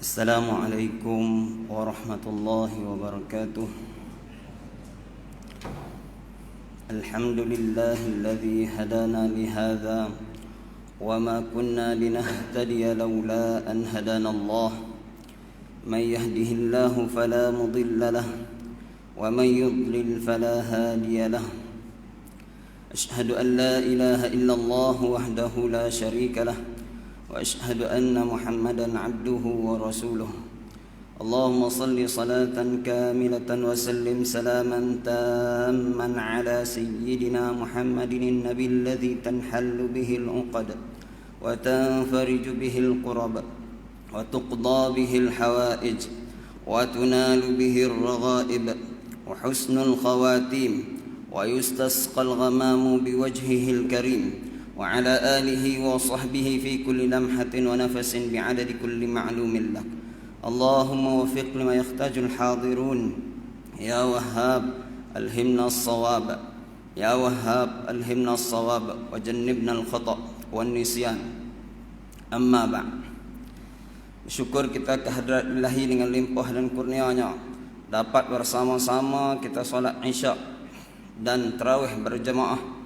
Assalamualaikum warahmatullahi wabarakatuh. Alhamdulillahilladzi hadana lihadza wa ma kunna linahtadiya laula an hadana Allah. Man yahdihillahu fala mudilla lahu wa man yudlil fala hadiya lahu. Ashhadu an la ilaha illallah wahdahu la syarika lahu وأشهد أن محمدًا عبده ورسوله. اللهم صل صلاة كاملة وسلم سلاما تامًا على سيدنا محمد النبي الذي تنحل به العقد وتنفرج به الكرب وتقضى به الحوائج وتنال به الرغائب وحسن الخواتيم ويستسقى الغمام بوجهه الكريم وعلى آله وصحبه في كل لمحة ونفس بعدد كل معلوم له. اللهم وفق لما يحتاج الحاضرون يا وهاب ألهمنا الصواب يا وهاب ألهمنا الصواب وجنبنا الخطأ والنسيان. Amma ba'd. Syukur kita kehadrat Ilahi dengan limpah dan kurnianya dapat bersama-sama kita solat Isya dan tarawih berjamaah,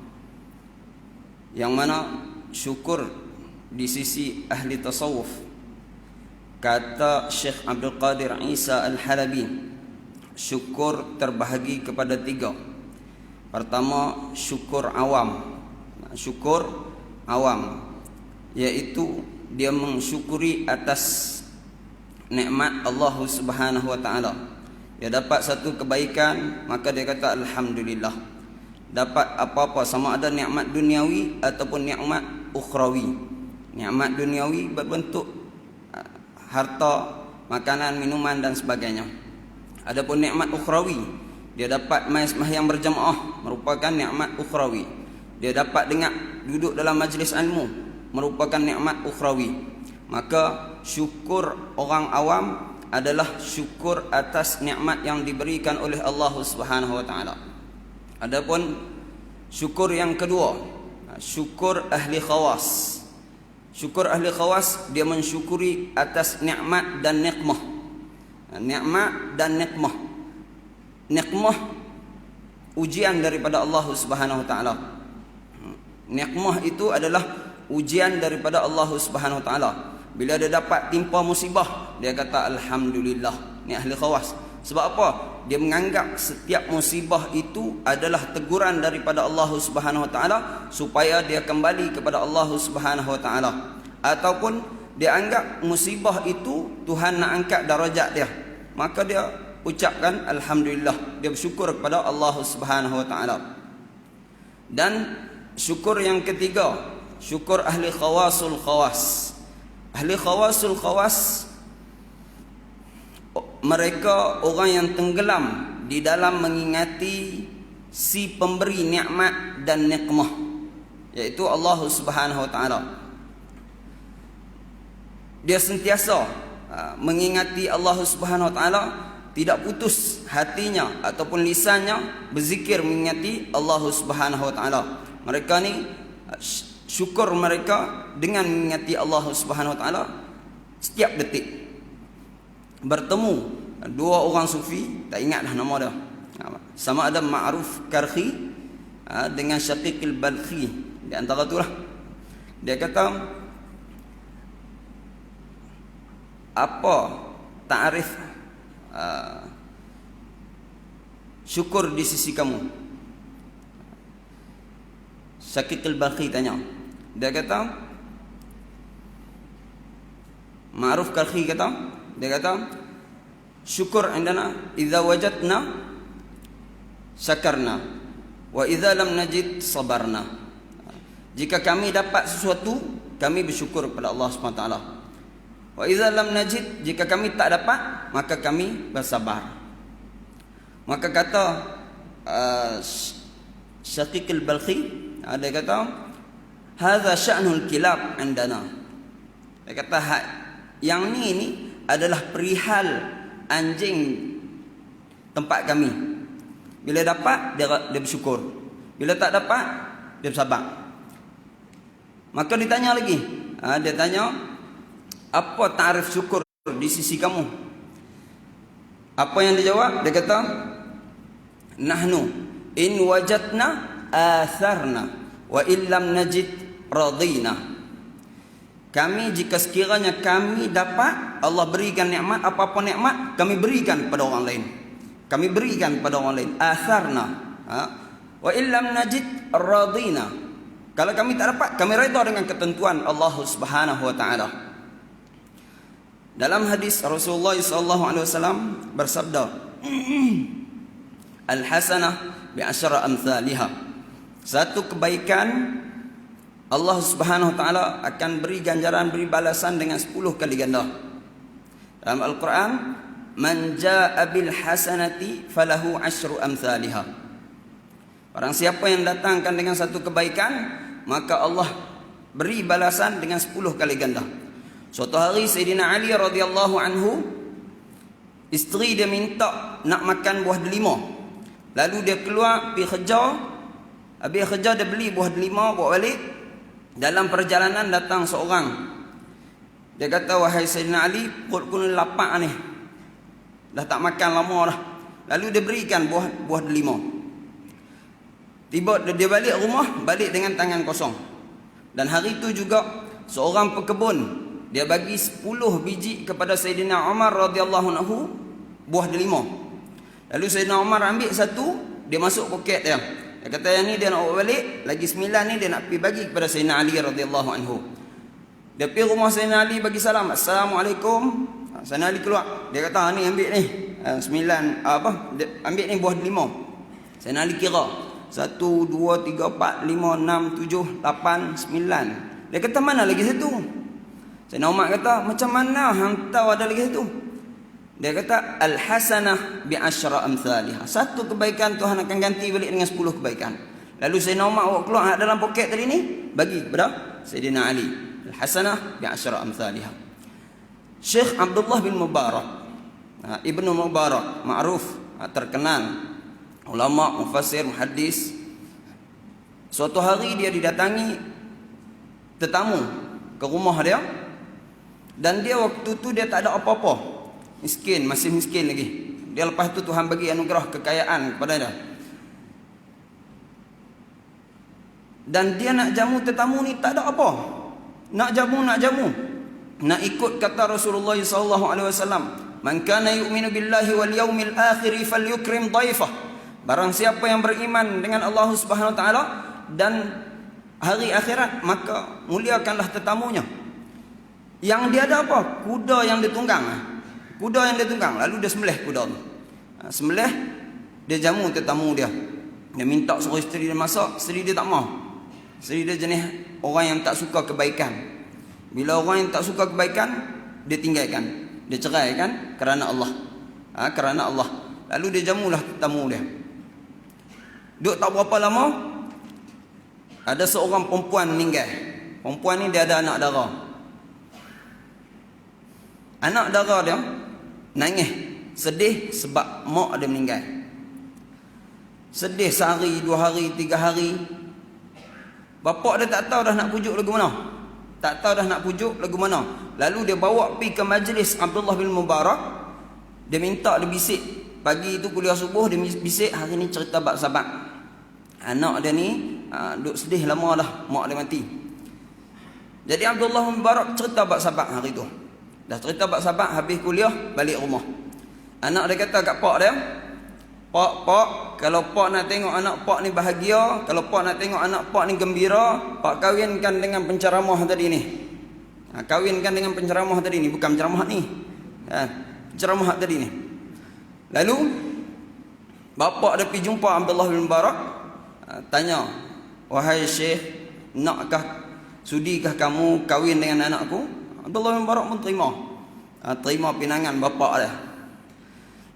yang mana syukur di sisi ahli tasawuf, kata Syekh Abdul Qadir Isa Al-Halabi, syukur terbahagi kepada tiga. Pertama, syukur awam. Syukur awam yaitu dia mensyukuri atas nikmat Allah Subhanahu wa taala. Dia dapat satu kebaikan, maka dia kata alhamdulillah. Dapat apa-apa, sama ada nikmat duniawi ataupun nikmat ukhrawi. Nikmat duniawi berbentuk harta, makanan, minuman dan sebagainya. Adapun nikmat ukhrawi, dia dapat sembahyang berjamaah, merupakan nikmat ukhrawi. Dia dapat duduk dalam majlis ilmu, merupakan nikmat ukhrawi. Maka syukur orang awam adalah syukur atas nikmat yang diberikan oleh Allah Subhanahu wa taala. Adapun syukur yang kedua, syukur ahli khawas. Syukur ahli khawas, dia mensyukuri atas nikmat dan nikmah. Nikmat dan nikmah. Nikmah ujian daripada Allah Subhanahu wa taala. Nikmah itu adalah ujian daripada Allah Subhanahu wa taala. Bila dia dapat timpa musibah, dia kata alhamdulillah. Ni ahli khawas. Sebab apa? Dia menganggap setiap musibah itu adalah teguran daripada Allah Subhanahu wa taala supaya dia kembali kepada Allah Subhanahu wa taala. Ataupun dia anggap musibah itu Tuhan nak angkat darajat dia. Maka dia ucapkan alhamdulillah. Dia bersyukur kepada Allah Subhanahu wa taala. Dan syukur yang ketiga, syukur ahli khawasul khawas. Ahli khawasul khawas, mereka orang yang tenggelam di dalam mengingati si pemberi nikmat dan nikmah, yaitu Allah Subhanahu wa taala. Dia sentiasa mengingati Allah Subhanahu wa taala, tidak putus hatinya ataupun lisannya berzikir mengingati Allah Subhanahu wa taala. Mereka ni syukur mereka dengan mengingati Allah Subhanahu wa taala setiap detik. Bertemu dua orang sufi, tak ingat dah nama dia, sama ada Ma'ruf Karhi dengan Syaqiq Al-Balkhi, di antara itulah. Dia kata, apa ta'rif syukur di sisi kamu? Syaqiq Al-Balkhi tanya. Dia kata, Ma'ruf Karhi kata, dia kata, syukur indana idza wajadna syakarna wa idza lam najid sabarna. Jika kami dapat sesuatu, kami bersyukur kepada Allah Subhanahu wa taala. Wa idza lam najid, jika kami tak dapat, maka kami bersabar. Maka kata Syaqiq Al-Balkhi, dia kata, hadza sya'nul kilab indana. Dia kata yang ni adalah perihal anjing tempat kami. Bila dapat, dia bersyukur. Bila tak dapat, dia bersabar. Maka ditanya lagi. Dia tanya, apa ta'rif syukur di sisi kamu. Apa yang dia jawab? Dia kata, nahnu in wajadna atharna wa illam najid radina. Kami jika sekiranya kami dapat Allah berikan nikmat, apa-apa nikmat kami berikan kepada orang lain. Kami berikan kepada orang lain. Atharna, wa illam najid radina. Kalau kami tak dapat, kami redha dengan ketentuan Allah Subhanahu wa taala. Dalam hadis Rasulullah SAW bersabda, al-hasanah bi'asyara amsalihha. Satu kebaikan Allah Subhanahu wa taala akan beri ganjaran, beri balasan dengan 10 kali ganda. Dalam Al-Quran, man jaa bil hasanati falahu asyru amsalihha. Barang siapa yang datangkan dengan satu kebaikan, maka Allah beri balasan dengan 10 kali ganda. Suatu hari Sayyidina Ali radhiyallahu anhu, isteri dia minta nak makan buah delima. Lalu dia keluar pergi kerja. Habis kerja dia beli buah delima bawa balik. Dalam perjalanan datang seorang. Dia kata, wahai Sayyidina Ali, perutku ni lapar ni. Dah tak makan lama dah. Lalu dia berikan buah delima. Tiba dia balik rumah, balik dengan tangan kosong. Dan hari itu juga seorang pekebun, dia bagi 10 biji kepada Sayyidina Umar radhiyallahu anhu buah delima. Lalu Sayyidina Umar ambil satu, dia masuk poket dia. Dia kata yang ni dia nak bawa balik, lagi 9 ni dia nak pergi bagi kepada Sayyidina Ali radhiyallahu anhu. Dia pergi rumah Sayyidina Ali bagi salam, Assalamualaikum. Sayyidina Ali keluar. Dia kata, ni ambil ni 9 dia ambil ni buah delima. Sayyidina Ali kira 1, 2, 3, 4, 5, 6, 7, 8, 9. Dia kata, mana lagi satu? Sayyidina Umar kata, macam mana hang tahu ada lagi satu? Dia kata, al-hasanah bi'asyra amsalihha. Satu kebaikan Tuhan akan ganti balik dengan 10 kebaikan. Lalu Sayyidina Umar awak keluar dalam poket tadi ni, bagi kepada Sayyidina Ali. Al-hasanah bi'asyra amsalihha. Syekh Abdullah bin Mubarak, Ibnu Mubarak, ma'ruf, terkenal ulama, mufassir, muhaddis. Suatu hari dia didatangi tetamu ke rumah dia. Dan dia waktu tu dia tak ada apa-apa. Miskin, masih miskin lagi. Dia lepas tu Tuhan bagi anugerah kekayaan kepada dia. Dan dia nak jamu tetamu ni tak ada apa. Nak jamu. Nak ikut kata Rasulullah SAW. Man kana yu'minu billahi wal yawmil akhir falyukrim dhaifah. Barang siapa yang beriman dengan Allah Subhanahu wa taala dan hari akhirat, maka muliakanlah tetamunya. Yang dia ada apa? Kuda yang ditunggang. Lalu dia sembelih kuda tu. Sembelih, dia jamu tetamu dia. Dia minta suruh isteri dia masak, isteri dia tak mau. Isteri dia jenis orang yang tak suka kebaikan. Bila orang yang tak suka kebaikan, dia tinggalkan, dia ceraikan kerana Allah. Kerana Allah. Lalu dia jamulah tetamu dia. Duduk tak berapa lama, ada seorang perempuan meninggal. Perempuan ni dia ada anak dara. Anak dara dia nangis, sedih sebab mak dia meninggal. Sedih sehari, 2 hari, 3 hari. Bapak dia tak tahu dah nak pujuk lagu mana. Lalu dia bawa pergi ke majlis Abdullah bin Mubarak. Dia minta, dia bisik. Pagi tu kuliah subuh, dia bisik, hari ni cerita bab sahabat. Anak dia ni duduk sedih lama dah, mak dia mati. Jadi Abdullah bin Mubarak cerita bab sahabat hari tu. Dah cerita bab sahabat, habis kuliah, balik rumah. Anak dia kata kat pak dia, Pak, kalau pak nak tengok anak pak ni bahagia, kalau pak nak tengok anak pak ni gembira, pak kahwinkan dengan penceramah tadi ni. Kahwinkan dengan penceramah tadi ni, bukan penceramah ni. Penceramah tadi ni. Lalu bapak dia pergi jumpa Abdullah bin Mubarak, tanya, wahai Syekh, sudikah kamu kahwin dengan anakku? Abdullah bin Mubarak pun terima pinangan bapak dia.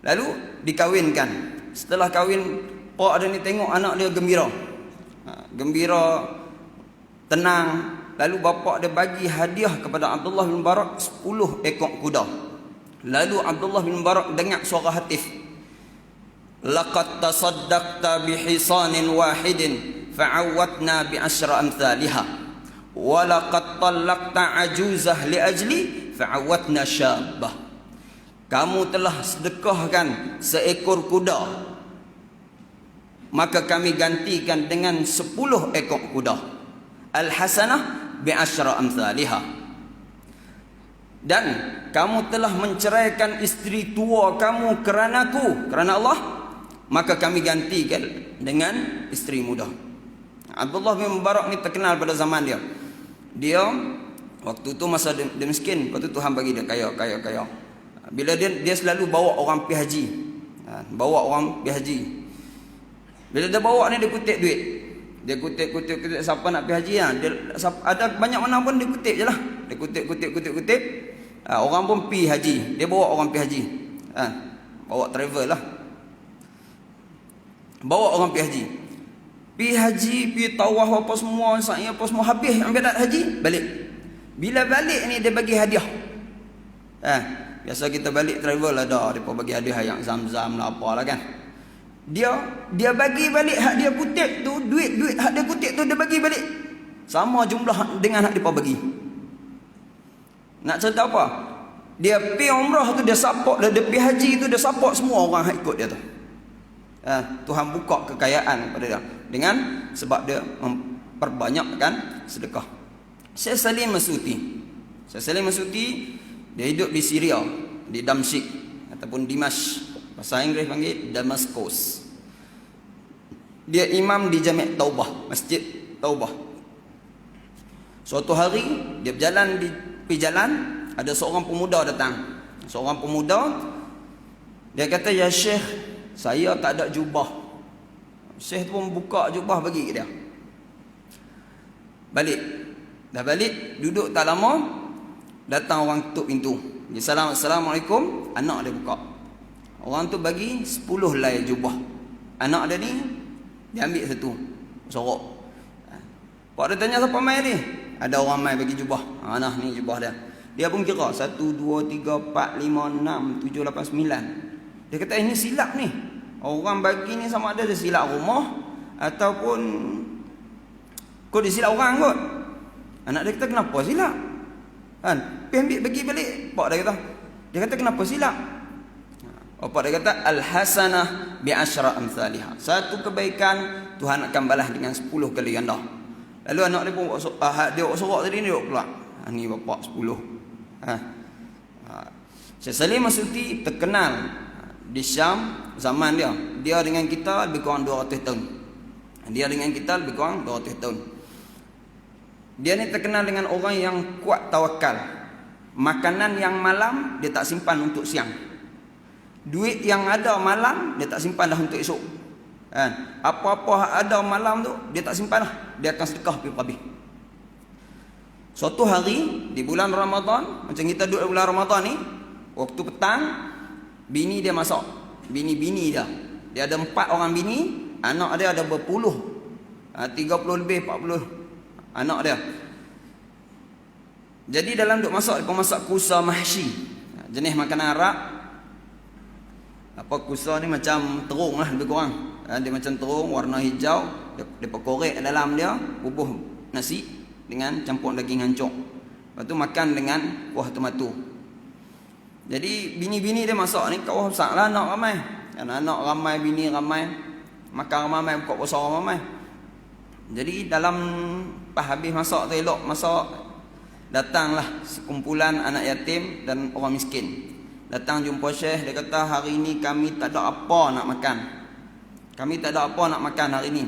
Lalu dikahwinkan. Setelah kahwin, pak dia ni tengok anak dia gembira, tenang. Lalu bapak dia bagi hadiah kepada Abdullah bin Mubarak 10 ekor kuda. Lalu Abdullah bin Mubarak dengar suara hatif, laqad tasaddaqta bihisanin wahidin fa'awatna bi'asyra amthaliha wa laqad talaqta ajuzah li ajli fa'awatna syabah. kamu telah sedekahkan seekor kuda, maka kami gantikan dengan 10 ekor kuda. Al-hasanah bi'asyra amsalihha. Dan kamu telah menceraikan isteri tua kamu keranaku, kerana Allah, maka kami gantikan dengan isteri muda. Abdullah bin Mubarak ni terkenal pada zaman dia. Dia waktu tu masa dia miskin, lepas tu Tuhan bagi dia kaya. Bila dia selalu bawa orang pergi haji. Bawa orang pergi haji. Bila dia bawa ni dia kutip duit. Dia kutip siapa nak pergi haji dia, ada banyak mana pun dia kutip je lah. Dia kutip. Orang pun pergi haji. Dia bawa orang pergi haji. Bawa travel lah. Bawa orang pergi haji. Pergi haji, pergi tawaf apa semua, sa'i apa semua, habis ambil dah haji, balik. Bila balik ni dia bagi hadiah. Biasa kita balik travel ada, dia bagi hadiah yang zam-zam lah apalah kan. Dia bagi balik hak dia kutip tu, duit hak dia kutip tu dia bagi balik. Sama jumlah dengan hak dia bagi. Nak cerita apa? Dia pergi umrah tu dia support, dia pergi haji tu dia support semua orang hak ikut dia tu. Tuhan buka kekayaan pada dia dengan sebab dia memperbanyakkan sedekah. Syekh Salim Masuti dia hidup di Syria, di Damsyik ataupun Dimash, bahasa Inggeris panggil Damascus. Dia imam di Jami' Taubah, Masjid Taubah. Suatu hari dia berjalan di jalan, ada seorang pemuda datang. Seorang pemuda dia kata, "Ya Syekh, saya tak ada jubah." Syekh tu pun buka jubah bagi dia. Dah balik, duduk tak lama, datang orang ketuk pintu. Dia salam, "Assalamualaikum." Anak dia buka. Orang tu bagi 10 helai jubah. Anak dia ni, dia ambil satu, sorok. Pak dia tanya, "Siapa mai ni?" Ada orang mai bagi jubah. Nah ni jubah dia. Dia pun kira 1, 2, 3, 4, 5, 6, 7, 8, 9. Dia kata, "Ini silap ni. Orang bagi ni sama ada dia silap rumah ataupun kau dia silap orang kot." Anak dia kata, "Kenapa silap?" Ambil bagi balik. Pak dia kata, "Kenapa silap?" Pak dia kata, "Al-hasanah bi'asyra amsalihha." Satu kebaikan Tuhan akan balas dengan 10 kali ganda. Lalu anak dia pun dia sorok tadi ni dia keluar. Ni bapak 10. Syekh Salim Masuti terkenal di Syam zaman dia. Dia dengan kita lebih kurang 200 tahun. Dia ni terkenal dengan orang yang kuat tawakal. Makanan yang malam dia tak simpan untuk siang. Duit yang ada malam dia tak simpan dah untuk esok. Apa-apa ada malam tu dia tak simpan lah. Dia akan sedekah habis. Suatu hari di bulan Ramadan, macam kita duduk bulan Ramadan ni, waktu petang, bini dia masak. Bini dia. Dia ada 4 orang bini, anak dia ada berpuluh. 30 lebih, 40 anak dia. Jadi dalam duk masak, dia masak kusa mahshi. Jenis makanan Arab. Kusa ni macam terung lah lebih kurang. Dia macam terung, warna hijau. Dia korek dalam dia, bubuh nasi dengan campur daging hancur. Lepas tu makan dengan kuah tomato. Jadi bini-bini dia masak ni kau besar lah, anak ramai. Anak ramai, bini ramai, makan ramai, buka puasa ramai. Jadi dalam habis masak tu, elok masak, datanglah sekumpulan anak yatim dan orang miskin. Datang jumpa Syekh, dia kata, "Hari ni kami tak ada apa nak makan. Hari ni.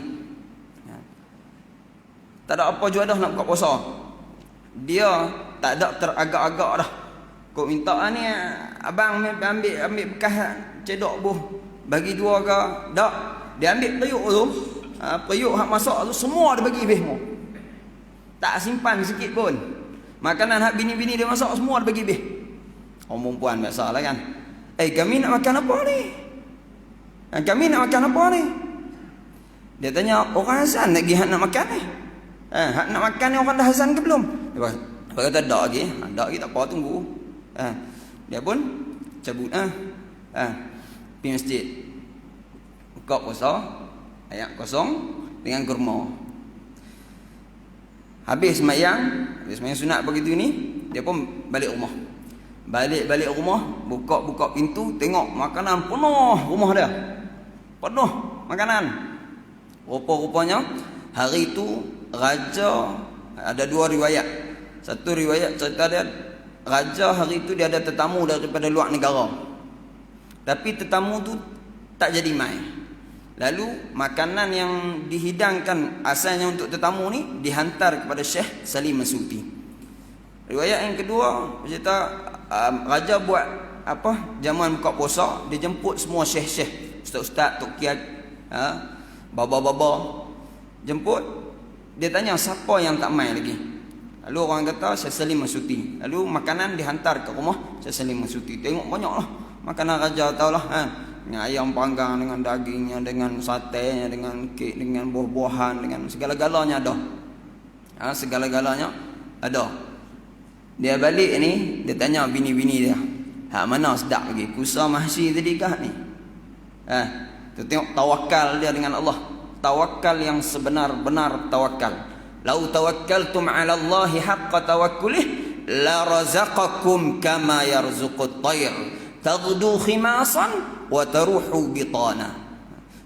Tak ada apa juadah nak buka puasa." Dia tak ada teragak-agak dah. Kau minta ni abang ambil bekas cedok buh, bagi 2 ke? Tak. Dia ambil periuk tu, periuk hak masak tu semua dia bagi habis semua. Tak simpan sikit pun. Makanan hak bini-bini dia masak semua dia bagi habis. Orang perempuan biasalah kan. Kami nak makan apa ni? Dia tanya, "Orang azan lagi hak nak makan ni? Hak nak makan ni orang dah azan ke belum?" Dia kata, "Tak lagi. Tak apa, tunggu." Dia pun cabut pergi masjid. Buka puasa ayat kosong dengan kurma. Habis sembahyang sunat begitu ni, dia pun balik rumah. Balik rumah, buka pintu, tengok makanan penuh rumah dia. Penuh makanan. Rupa-rupanya hari itu raja, ada dua riwayat. Satu riwayat cerita dia, raja hari itu dia ada tetamu daripada luar negara. Tapi tetamu tu tak jadi mai. Lalu makanan yang dihidangkan asalnya untuk tetamu ni dihantar kepada Syekh Salim As-Suti. Riwayat yang kedua cerita raja buat jamuan buka puasa, dia jemput semua syekh-syekh, ustaz-ustaz, tok kiai, baba-baba. Jemput, dia tanya siapa yang tak mai lagi. Lalu orang kata Syekh Salim As-Suti. Lalu makanan dihantar ke rumah Syekh Salim As-Suti. Tengok banyaklah makanan raja, tahulah dengan ayam panggang, dengan dagingnya, dengan satenya, dengan kek, dengan buah-buahan, dengan segala-galanya ada. Segala-galanya ada. Dia balik ni, dia tanya bini-bini dia, hak mana sedap lagi, kusa mahsi tadi kah ni? Tu tengok tawakal dia dengan Allah. Tawakal yang sebenar-benar tawakal. Lau tawakkaltum 'ala Allahi haqqa tawakkulih la razaqakum kama yarzuqut tayr taghdu khimasan wa taruhu bitana.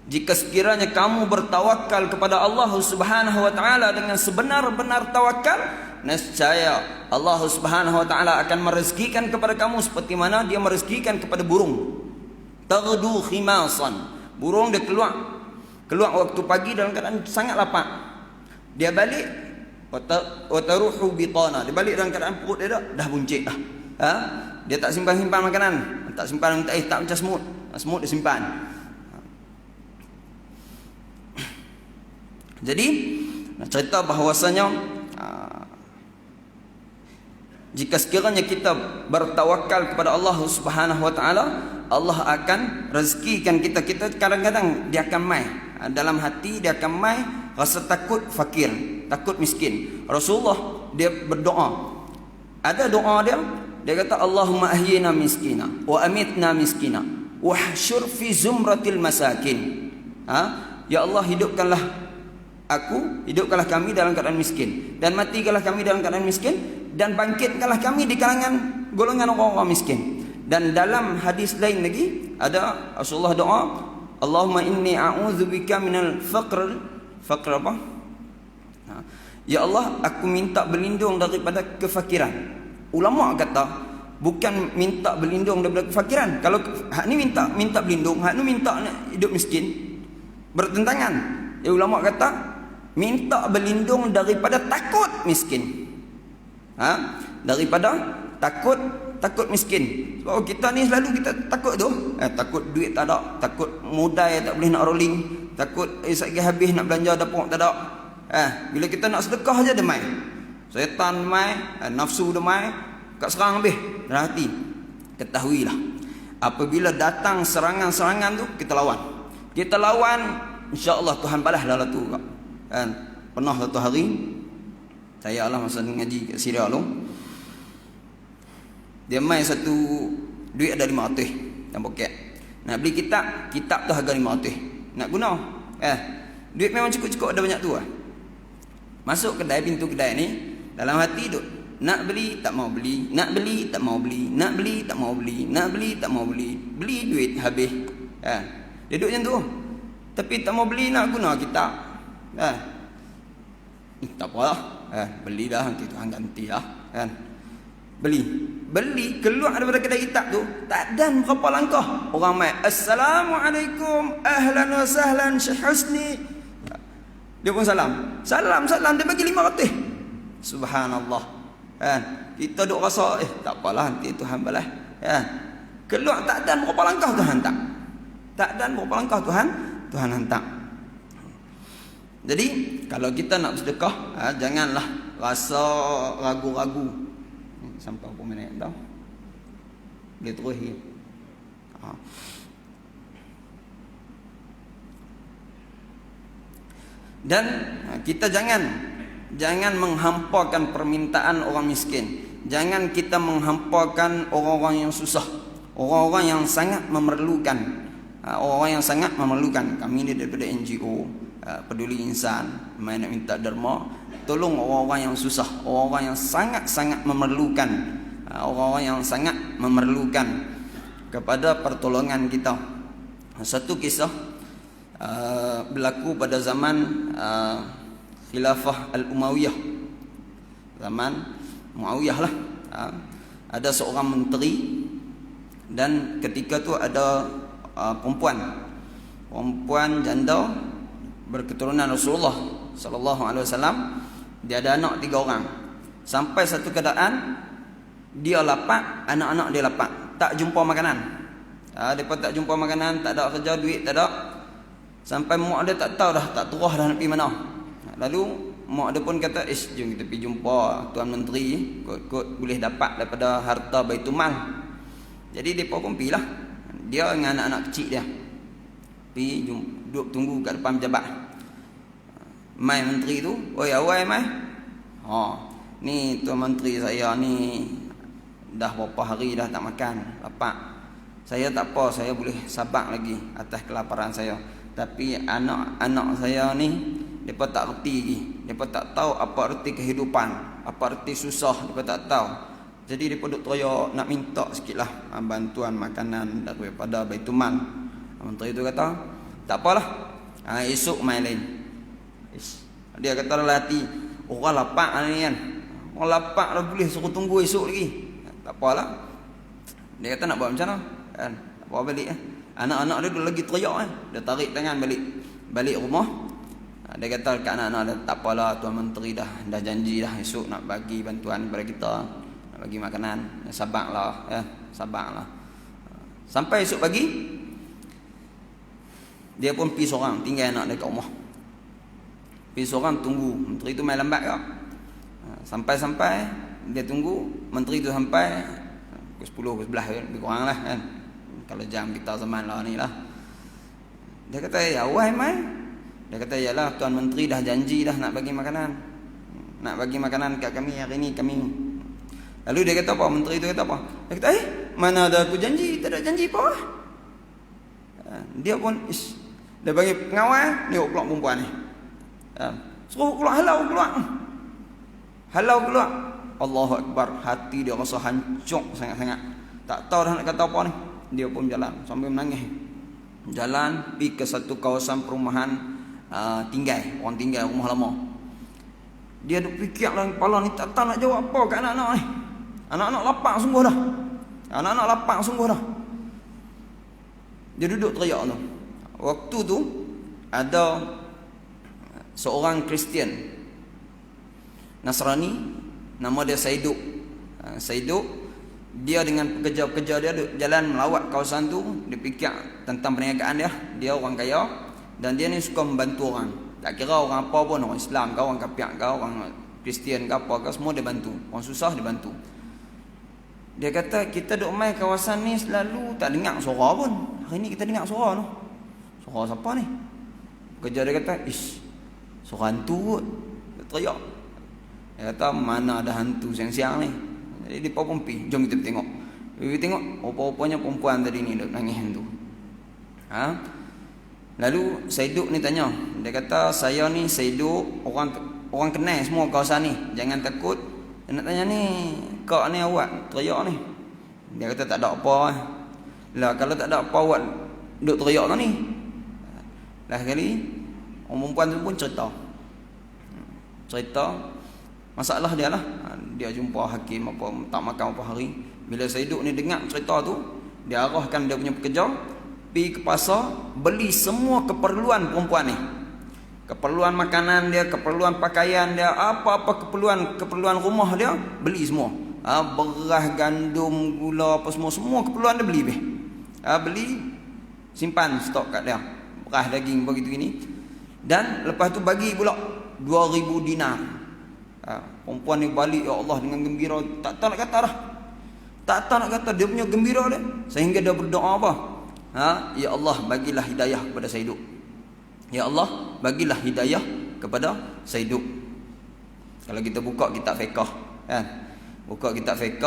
Jika sekiranya kamu bertawakal kepada Allah Subhanahu wa taala dengan sebenar-benar tawakal, nescaya Allah Subhanahu wa taala akan merezekikan kepada kamu seperti mana dia merezekikan kepada burung. Taghdu khimasan. Burung dia keluar waktu pagi dalam keadaan sangat lapar. Dia balik wa taruhu bitana. Dia balik dalam keadaan perut dia dah buncit dah. Dia tak simpan-simpan makanan, tak simpan tak macam semut. Semut dia simpan. Jadi nak cerita bahawasanya jika sekiranya kita bertawakal kepada Allah Subhanahu wa taala, Allah akan rezekikan kita. Kita kadang-kadang dia akan mai dalam hati, dia akan mai rasa takut fakir, takut miskin. Rasulullah dia berdoa. Ada doa dia kata Allahumma ahyina miskina wa amitna miskina wahsyur fi zumratil masakin. Ya Allah, hidupkanlah kami dalam keadaan miskin, dan matikanlah kami dalam keadaan miskin, dan bangkitkanlah kami di kalangan golongan orang-orang miskin. Dan dalam hadis lain lagi ada Rasulullah doa, Allahumma inni a'udzubika minal faqr apa? Ya Allah, aku minta berlindung daripada kefakiran. Ulama kata bukan minta berlindung daripada kefakiran. Kalau hak ni minta berlindung, hak ni minta hidup miskin, bertentangan. Ulama kata minta berlindung daripada takut miskin. Daripada takut miskin. Sebab kita ni selalu kita takut tu. Takut duit tak ada, takut modal tak boleh nak rolling, takut sekali habis nak belanja dapur tak ada. Bila kita nak sedekah aja demai. Syaitan demai, nafsu demai, kat serang habis dalam hati. Ketahuilah, apabila datang serangan-serangan tu, kita lawan. Kita lawan, insya-Allah Tuhan balaslah tu. Pernah satu hari saya masa ngaji kat Syria tu, dia main satu duit ada 500 dalam poket. Nak beli kitab tu harga 500. Nak guna duit memang cukup-cukup, ada banyak tu lah. Masuk kedai, pintu kedai ni, dalam hati tu nak beli tak mau beli, nak beli tak mau beli, nak beli tak mau beli, nak beli tak mau beli. Beli duit habis. Dia duduk macam tu. Tapi tak mau beli, nak guna kitab. Tak apalah. Beli dah, nanti Tuhan ganti lah. Beli keluar daripada kedai kitab tu, tak dan berapa langkah orang mai, Assalamualaikum, ahlan wa sahlan Syekh Husni. Dia pun salam, dia bagi 500. Subhanallah. Kita duk rasa tak apalah, nanti Tuhan balas. Keluar tak dan berapa langkah Tuhan hantar. Tak dan berapa langkah Tuhan hantar. Jadi kalau kita nak bersedekah, janganlah rasa ragu-ragu. Sampai berapa minit dah? Boleh terus ya. Dan kita jangan menghampakan permintaan orang miskin. Jangan kita menghampakan orang-orang yang susah, orang-orang yang sangat memerlukan. Orang yang sangat memerlukan. Kami ni daripada NGO Peduli Insan, main nak minta derma, tolong orang-orang yang susah, orang-orang yang sangat-sangat memerlukan orang-orang yang sangat memerlukan kepada pertolongan kita. Satu kisah berlaku pada zaman Khilafah Al-Umayyah, zaman Muawiyah lah. Ada seorang menteri, dan ketika tu ada perempuan janda berketurunan Rasulullah sallallahu alaihi wasallam. Dia ada anak 3 orang. Sampai satu keadaan dia lapar, anak-anak dia lapar, tak jumpa makanan. Depa tak jumpa makanan, tak ada kerja, duit tak ada. Sampai mak dia tak tahu dah, tak terah dah nak pergi mana. Lalu mak dia pun kata, jom kita pergi jumpa tuan menteri, kot boleh dapat daripada harta Baitul Mal. Jadi depa pun pergilah. Dia dengan anak-anak kecil dia pergi duduk tunggu kat depan pejabat. Mai menteri tu, oi awai mai. Ni tuan menteri saya ni dah berapa hari dah tak makan, lapar. Saya tak apa, saya boleh sabar lagi atas kelaparan saya. Tapi anak-anak saya ni depa tak reti lagi. Depa tak tahu apa erti kehidupan, apa erti susah, depa tak tahu. Jadi depa duk teriak nak minta sikitlah bantuan makanan daripada Baitul Mal. Menteri tu kata, tak apalah. Esok mai lain. Dia kata dalam hati, orang lapar ni kan. Orang lapar dah boleh suruh tunggu esok lagi. Tak apalah. Dia kata nak buat macam mana? Kan? Tak apa balik. Anak-anak dia lagi teriak. Dia tarik tangan balik rumah. Dia kata kat anak-anak dia, tak apalah, tuan menteri dah janji dah esok nak bagi bantuan kepada kita, nak bagi makanan. Sabarlah, sabarlah. Sampai esok pagi, dia pun pergi seorang, tinggal anak dia kat rumah. Pergi seorang tunggu. Menteri tu main lambat ke? Sampai-sampai dia tunggu. Menteri tu sampai pukul 10, pukul 11 lebih kurang lah kan. Kalau jam kita zaman lah ni lah. Dia kata, ya awal mai. Dia kata, yalah tuan menteri dah janji dah nak bagi makanan. Nak bagi makanan kat kami hari ni, kami. Lalu dia kata apa? Menteri tu kata apa? Dia kata, mana ada aku janji? Tak ada janji apa? Dia pun, dia bagi pengawal, dia keluar perempuan ni. Suruh keluar, halau keluar. Allahu Akbar. Hati dia rasa hancur sangat-sangat. Tak tahu dah nak kata apa ni. Dia pun jalan sambil menangis. Jalan pergi ke satu kawasan perumahan orang tinggal rumah lama. Dia duk fikir dalam kepala ni, tak tahu nak jawab apa kat anak-anak ni. Anak-anak lapar sungguh dah. Dia duduk teriak tu. Waktu tu ada seorang Kristian Nasrani, nama dia Saiduk. Dia dengan pekerja-pekerja dia jalan melawat kawasan tu. Dia fikir tentang perniagaan dia. Dia orang kaya dan dia ni suka membantu orang. Tak kira orang apa pun, orang Islam ke, orang kafir ke, orang Kristian ke apa ke, semua dia bantu. Orang susah dia bantu. Dia kata, kita duk mai kawasan ni selalu tak dengar suara pun. Hari ni kita dengar suara tu. Suara siapa ni? Pekerja dia kata, suara hantu kot. Dia teriak. Dia kata, mana ada hantu siang-siang ni? Jadi dia pun pergi, jom kita tengok. Kita tengok, rupa-rupanya perempuan tadi ni duk nangis hantu. Lalu Saiduk ni tanya. Dia kata, saya ni Saiduk, orang kenal semua kawasan ni. Jangan takut. Dia nak tanya ni, kau ni awak teriak ni. Dia kata tak ada apa. Lah kalau tak ada apa awak duk teriak kan ni. Lah sekali orang perempuan tu pun cerita masalah dia lah. Dia jumpa hakim apa tak makan apa hari. Bila Saiduk ni dengar cerita tu, dia arahkan dia punya pekerja pergi ke pasar beli semua keperluan perempuan ni. Keperluan makanan dia, keperluan pakaian dia, apa-apa keperluan rumah dia, beli semua. Beras, gandum, gula, apa semua keperluan dia beli. Beli, simpan stok kat dia. Beras, daging, begitu gini. Dan lepas tu bagi pula 2,000 dinar. Perempuan ni balik, ya Allah, dengan gembira. Tak tahu nak kata dah. Tak tahu nak kata, dia punya gembira dia. Sehingga dia berdoa apa? Ya Allah, bagilah hidayah kepada Saiduk. Ya Allah, bagilah hidayah kepada Saiduk. Kalau kita buka kitab fiqh kan, buka kitab fiqh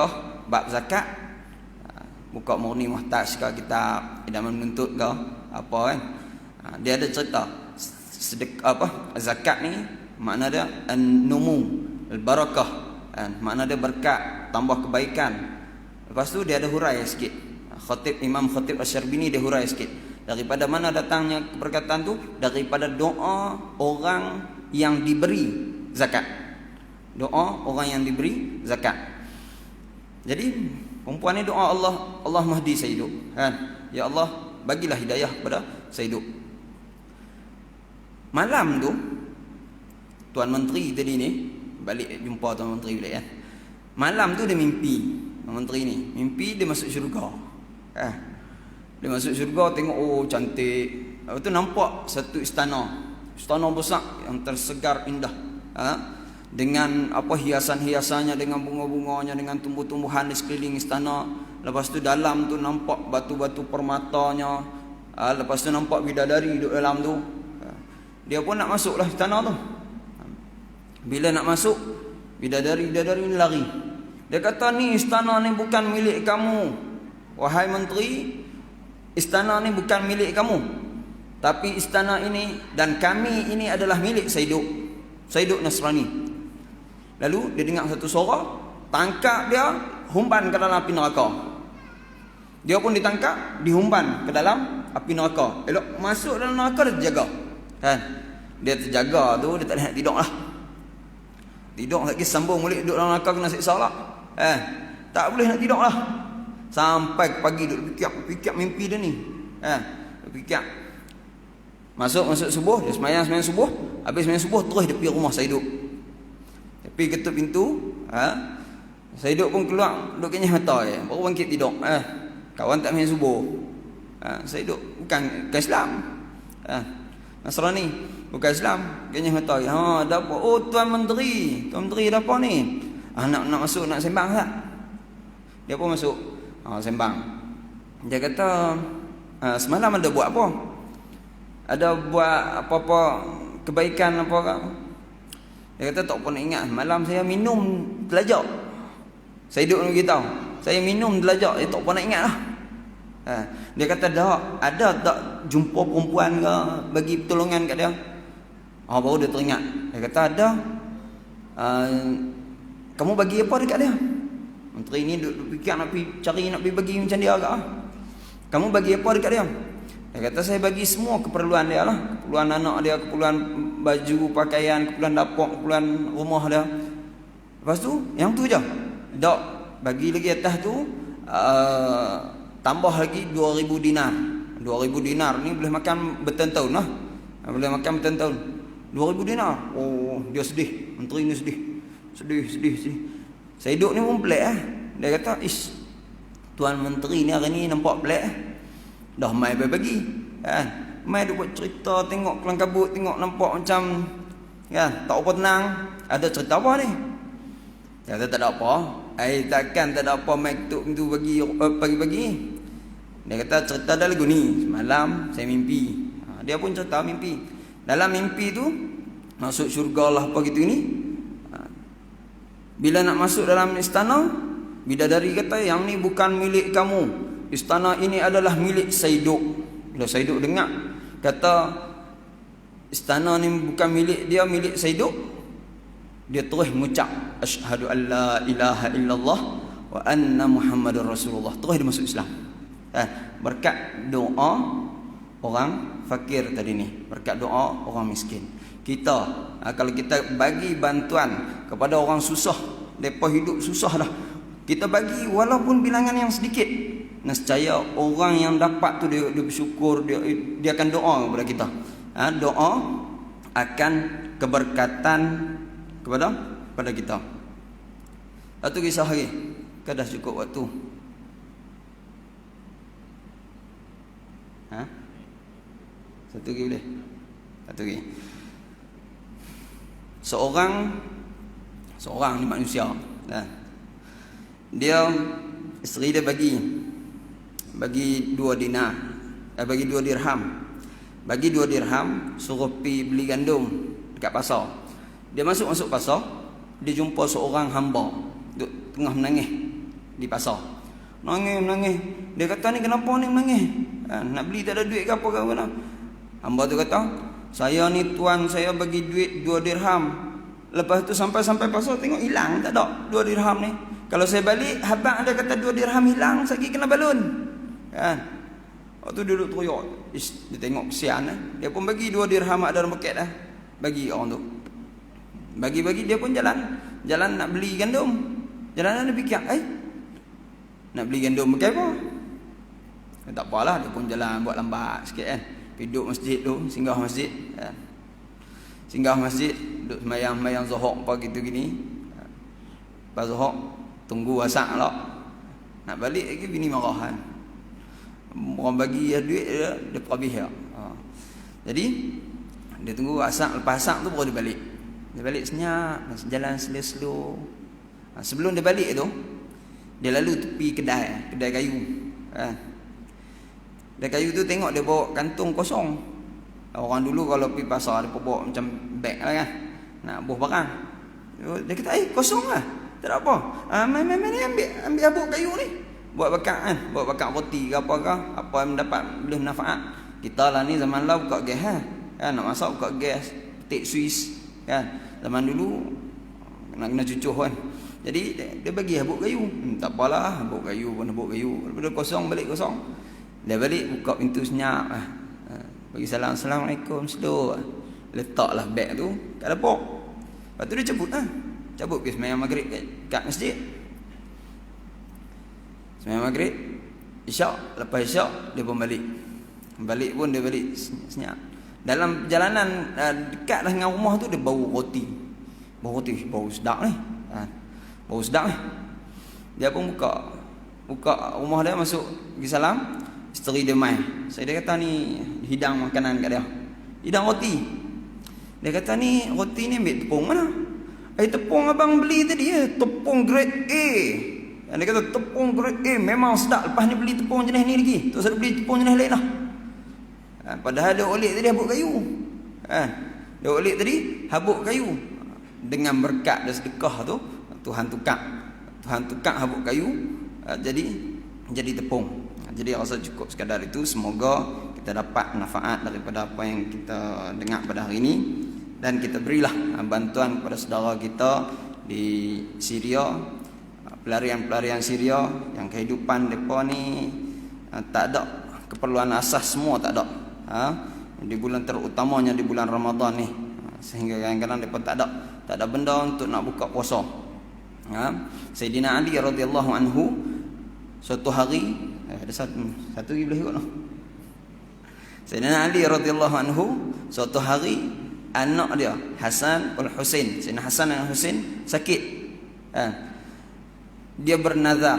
bab zakat, buka Murni Muhtaj ke, kitab Idaman Menuntut ke apa kan, dia ada cerita zakat ni makna dia an-numu, al-barakah kan, makna dia berkat, zakat, tambah kebaikan. Lepas tu dia ada hurai sikit. Imam Khatib Asy-Syarbini dia hurai sikit. Daripada mana datangnya perkataan tu? Daripada doa orang yang diberi zakat. Doa orang yang diberi zakat. Jadi perempuan ni doa Allah mahdi saya hidup, kan? Ya Allah, bagilah hidayah kepada saya hidup. Malam tu Tuan Menteri tadi ni balik jumpa Tuan Menteri balik, kan? Malam tu dia mimpi. Tuan Menteri ni mimpi dia masuk syurga. Dia masuk syurga, tengok cantik. Lepas tu nampak satu istana besar yang tersegar indah, dengan hiasan-hiasannya, dengan bunga-bunganya, dengan tumbuh-tumbuhan di sekeliling istana. Lepas tu dalam tu nampak batu-batu permatanya. Lepas tu nampak bidadari duduk dalam tu. Dia pun nak masuklah istana tu. Bila nak masuk, bidadari ni lari. Dia kata, ni istana ni bukan milik kamu, wahai menteri. Istana ni bukan milik kamu, tapi istana ini dan kami ini adalah milik Sayyiduk Nasrani. Lalu dia dengar satu suara, tangkap dia, humban ke dalam api neraka. Dia pun ditangkap, dihumban ke dalam api neraka. Elok masuk dalam neraka, dia terjaga, kan? Dia terjaga tu, dia tak nak tidur lah. Tidur lagi sambung balik duduk dalam neraka, kena siksa lah. Tak boleh nak tidur lah. Sampai pagi duduk fikir mimpi dia ni. Fikir. Masuk subuh, dia semayang subuh. Habis semayang subuh terus dia pergi rumah Sayyiduk. Dia pergi ketuk pintu. Sayyiduk pun keluar, duduk kenyah mata je. Baru bangkit tidur. Kawan tak semayang subuh. Sayyiduk bukan Islam. Nasrani, bukan Islam. Kenyah mata je. Ada apa? Tuan Menteri ada apa ni? Nak masuk, nak sembang tak? Dia pun masuk. Sembang. Dia kata, semalam ada buat apa? Ada buat apa-apa kebaikan apa ke? Dia kata, tak pernah ingat. Malam saya minum telajak. Saya duduk dengan kita. Saya minum telajak. Dia tak pernah ingat lah. Dia kata, ada tak jumpa perempuan ke, bagi pertolongan kat dia? Baru dia teringat. Dia kata, ada. Kamu bagi apa dekat dia? Menteri ni duduk fikir nak pergi bagi macam dia agak. Kamu bagi apa dekat dia? Dia kata, saya bagi semua keperluan dia lah. Keperluan anak dia, keperluan baju, pakaian, keperluan dapur, keperluan rumah dia. Lepas tu, yang tu je. Tak, bagi lagi atas tu, tambah lagi 2,000 dinar. 2,000 dinar ni boleh makan bertahun-tahun lah. Boleh makan bertahun-tahun. 2,000 dinar. Dia sedih. Menteri ni sedih. Sayyiduk ni pun pelik. Dia kata, Tuan Menteri ni hari ni nampak pelik. Dah mai bagi, kan? Mai duk buat cerita, tengok kelang kabut, tengok nampak macam, kan, tak apa tenang. Ada cerita apa ni? Dia kata, tak ada apa. Takkan tak ada apa mai tu bagi pagi-pagi. Dia kata, cerita dah lagu ni. Semalam saya mimpi. Dia pun cerita mimpi. Dalam mimpi tu masuk syurga lah apa gitu ni. Bila nak masuk dalam istana, bidadari kata, yang ni bukan milik kamu. Istana ini adalah milik Sayyiduk. Bila Sayyiduk dengar, kata, istana ni bukan milik dia, milik Sayyiduk. Dia terus mengucap, asyhadu an la ilaha illallah wa anna Muhammadar Rasulullah. Terus dia masuk Islam. Berkat doa orang fakir tadi ni. Berkat doa orang miskin. Kita, kalau kita bagi bantuan kepada orang susah, mereka hidup susah dah, kita bagi walaupun bilangan yang sedikit, nescaya orang yang dapat tu dia bersyukur, dia akan doa kepada kita. Doa akan keberkatan kepada kita. Satu kisah lagi. Dah cukup waktu. Satu lagi boleh? Satu lagi. Seorang ni manusia, dia, isteri dia bagi 2 dinar, bagi 2 dirham. Bagi 2 dirham, suruh pergi beli gandum dekat pasar. Dia masuk pasar, dia jumpa seorang hamba duduk tengah menangis di pasar. Menangis. Dia kata, ni kenapa ni menangis? Nak beli tak ada duit ke apa ke mana? Hamba tu kata, saya ni tuan saya bagi duit 2 dirham. Lepas tu sampai pasar tengok hilang, tak ada 2 dirham ni. Kalau saya balik, habang ada kata 2 dirham hilang, saya pergi kena balun. Kan? Waktu duduk teruyuk, dia tengok kesian. Dia pun bagi 2 dirham ada dalam paket dah. Bagi orang tu. Bagi-bagi dia pun jalan nak beli gandum. Jalan dia fikir, nak beli gandum pakai apa? Tak apalah, dia pun jalan buat lambat sikit kan. Duduk masjid tu, singgah masjid kan. Singgah masjid, duduk sembahyang zuhur pagi tu gini. Lepas zuhur, tunggu asar lah. Nak balik lagi bini marah kan. Orang bagi duit dia perhabis lah. Jadi dia tunggu asar, lepas asar tu baru dia balik. Dia balik senyap, jalan slow. Sebelum dia balik tu, dia lalu tepi kedai kayu. Kedai kayu tu tengok dia bawa kantung kosong. Orang dulu kalau pergi pasar dia bawa macam beg lah kan, nak buah barang. Dia kata, kosong lah, tak ada apa. Main ni ambil abuk kayu ni, buat bakar kan, buat bakar roti ke apa yang dapat boleh manfaat. Kita lah ni zaman lah buka gas kan, nak masak buka gas, petik Swiss kan. Zaman dulu nak kena cucuh kan. Jadi dia bagi habuk kayu. Tak apalah, habuk kayu pun habuk kayu. Lepas kosong, balik kosong. Dia balik buka pintu senyap. Bagi salam, Assalamualaikum, slow. Letaklah beg tu kat dapur. Lepas tu dia cabut Cabut pergi sembahyang maghrib kat masjid. Sembahyang maghrib, isyak, lepas isyak dia pun balik. Balik pun dia balik senyap. Dalam perjalanan dekat dengan rumah tu dia bau roti. Bau sedap ni. Bau sedap ni. Dia pun buka rumah dia, masuk pergi salam. Isteri dia mai. Dia kata ni hidang makanan kat dia. Hidang roti. Dia kata ni roti ni ambil tepung mana? Tepung abang beli tadi tepung grade A. Dia kata tepung grade A memang sedap. Lepas ni beli tepung jenis ni lagi. Terus ada beli tepung jenis lain lah. Padahal dia olik tadi habuk kayu. Dia olik tadi habuk kayu. Dengan berkat dan sedekah tu, Tuhan tukar habuk kayu jadi tepung. Jadi rasa cukup sekadar itu. Semoga kita dapat manfaat daripada apa yang kita dengar pada hari ini, dan kita berilah bantuan kepada saudara kita di Syria, pelarian Syria yang kehidupan mereka ni tak ada keperluan asas, semua tak ada. Di bulan terutamanya di bulan Ramadan ni, sehingga kadang-kadang mereka tak ada benda untuk nak buka puasa. Sayyidina Ali radhiyallahu anhu suatu hari ada satu boleh ikut lah. Sayyidina Ali radhiyallahu anhu suatu hari anak dia Hasan wal Husain, Sayyidina Hasan dan Husain sakit. Dia bernazar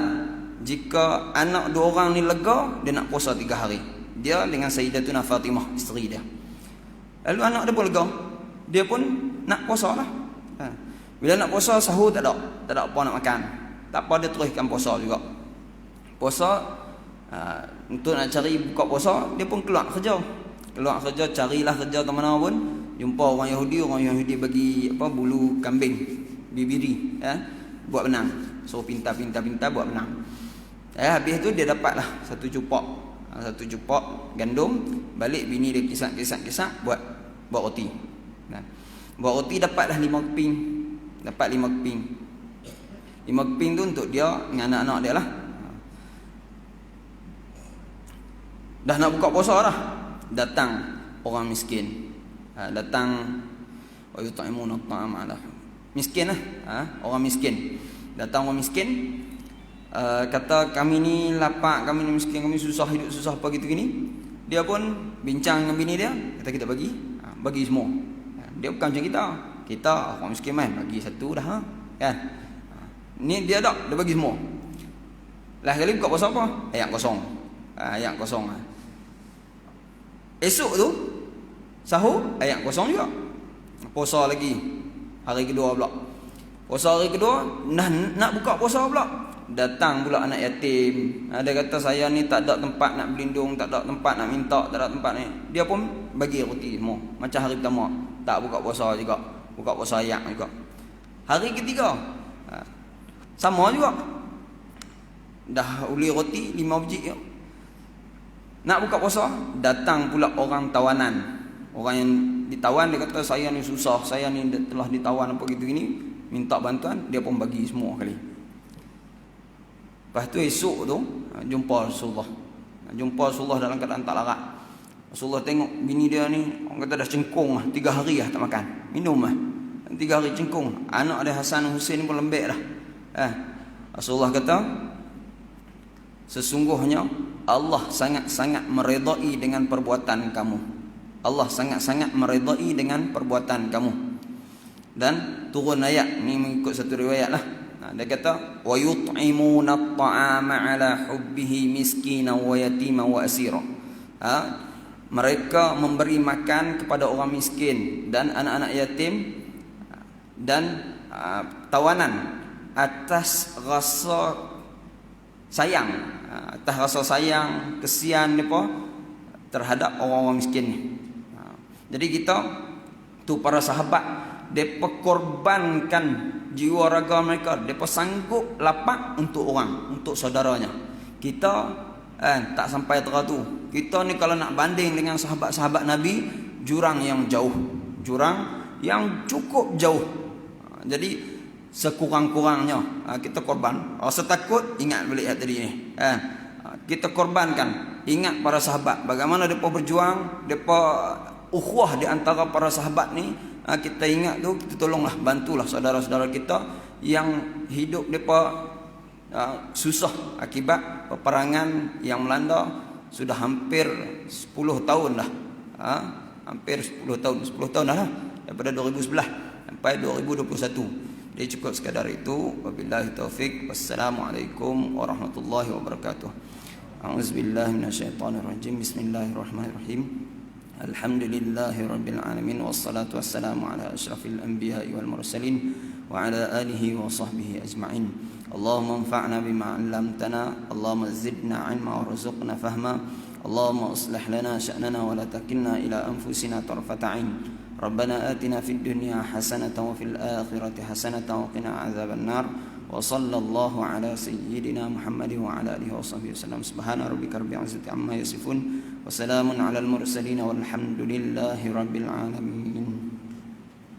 jika anak 2 orang ni lega, dia nak puasa 3 hari. Dia dengan Sayyidatuna Fatimah, isteri dia. Lalu anak dia pun lega, dia pun nak puasa lah. Bila nak puasa, sahur tak ada apa nak makan. Tak apa, dia teruskan puasa juga. Puasa untuk nak cari buka puasa, dia pun keluar kerja, carilah kerja ke mana pun. Jumpa orang Yahudi bagi bulu kambing, bibiri, buat benang. So pinta buat benang. Habis tu dia dapatlah satu cupak gandum. Balik bini dia kisah buat roti. Buat roti dapatlah 5 keping. Dapat 5 keping. 5 keping tu untuk dia dengan anak-anak dia lah. Dah nak buka puasa dah, datang orang miskin. Datang yut'imuna at'ama lah. Miskin lah, orang miskin. Datang orang miskin, kata kami ni lapar, kami ni miskin, kami susah, hidup susah apa gitu gini. Dia pun bincang dengan bini dia, kata kita bagi semua. Dia bukan macam kita orang miskin main bagi satu dah kan. Ni dia dia bagi semua. Lah kali buka puasa apa? Ayat kosong. Esok tu sahur ayat kosong juga. Puasa lagi hari kedua pula. Puasa hari kedua nak buka puasa pula. Datang pula anak yatim. Dia kata saya ni tak ada tempat nak berlindung, tak ada tempat nak minta, tak ada tempat ni. Dia pun bagi roti semua. Macam hari pertama tak buka puasa juga. Buka puasa ayat juga. Hari ketiga sama juga. Dah uli roti 5 biji. Nak buka puasa, datang pula orang tawanan. Orang yang ditawan, dia kata saya ni susah, saya ni telah ditawan apa gitu gini, minta bantuan, dia pun bagi semua kali. Lepas tu esok tu jumpa Rasulullah. Jumpa Rasulullah dalam keadaan tak larat. Rasulullah tengok bini dia ni, orang kata dah cengkung lah, 3 hari lah tak makan, minum lah. 3 hari cengkung. Anak dia Hasan dan Husain pun lembek dah. Rasulullah kata, sesungguhnya Allah sangat-sangat meredai dengan perbuatan kamu. Allah sangat-sangat meredai dengan perbuatan kamu. Dan turun ayat ni mengikut satu riwayat lah. Dia kata wa yut'imuna at-ta'ama 'ala hubbihi miskinan wa yatiman wa asira. Mereka memberi makan kepada orang miskin dan anak-anak yatim dan tawanan atas rasa sayang, kesian depa terhadap orang-orang miskin ni. Jadi kita tu para sahabat, depa korbankan jiwa raga mereka, depa sanggup lapak untuk orang, untuk saudaranya. Kita tak sampai teratu. Kita ni kalau nak banding dengan sahabat-sahabat Nabi, jurang yang jauh, jurang yang cukup jauh. Jadi sekurang-kurangnya kita korban. Rasa takut, ingat balik ayat tadi ni. Kita korbankan, ingat para sahabat, bagaimana depa berjuang, depa ukhuwah di antara para sahabat ni. Kita ingat tu, kita tolonglah, bantulah saudara-saudara kita yang hidup depa susah akibat peperangan yang melanda sudah hampir 10 tahun dah. Hampir 10 tahun dah lah, daripada 2011 sampai 2021. Jadi cukup sekadar itu. Wabillahi taufik. Wassalamualaikum warahmatullahi wabarakatuh. A'udzubillahi minasyaitonirrajim. Bismillahirrahmanirrahim. Alhamdulillahi rabbil alamin, wassalatu wassalamu ala asyrafil anbiya'i wal mursalin wa ala alihi wa sahbihi ajma'in. Allahumma anfa'na bima 'allamtana, Allahumma zidna 'ilma warzuqna fahma, Allahumma aslih lana sya'nana wa la takilna ila anfusina tarfata 'ain. Rabbana atina fid dunya hasanatan wa fil akhirati hasanatan wa qina 'adzaban nar. Wa sallallahu ala sayyidina Muhammadin wa ala alihi wa sahbihi wasallam. Subhana rabbika rabbil izzati amma yasifun wa salamun alal mursalin walhamdulillahi rabbil alamin.